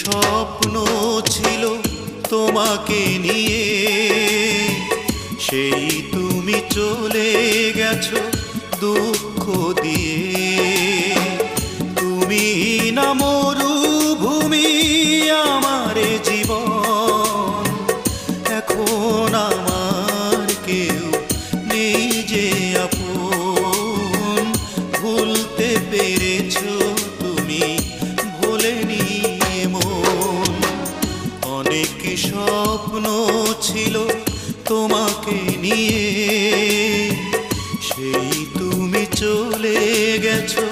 স্বপ্ন ছিল তোমাকে নিয়ে, সেই তুমি চলে গেছো দুঃখ দিয়ে। তুমি না মরুভূমি আমার জীবন, এখন আমার কেউ নেই যে আপন। ভুলতে পেরেছো তুমি, ভোলেনি মন। অনেক স্বপ্ন ছিল তোমাকে নিয়ে, সেই তুমি চলে গেছো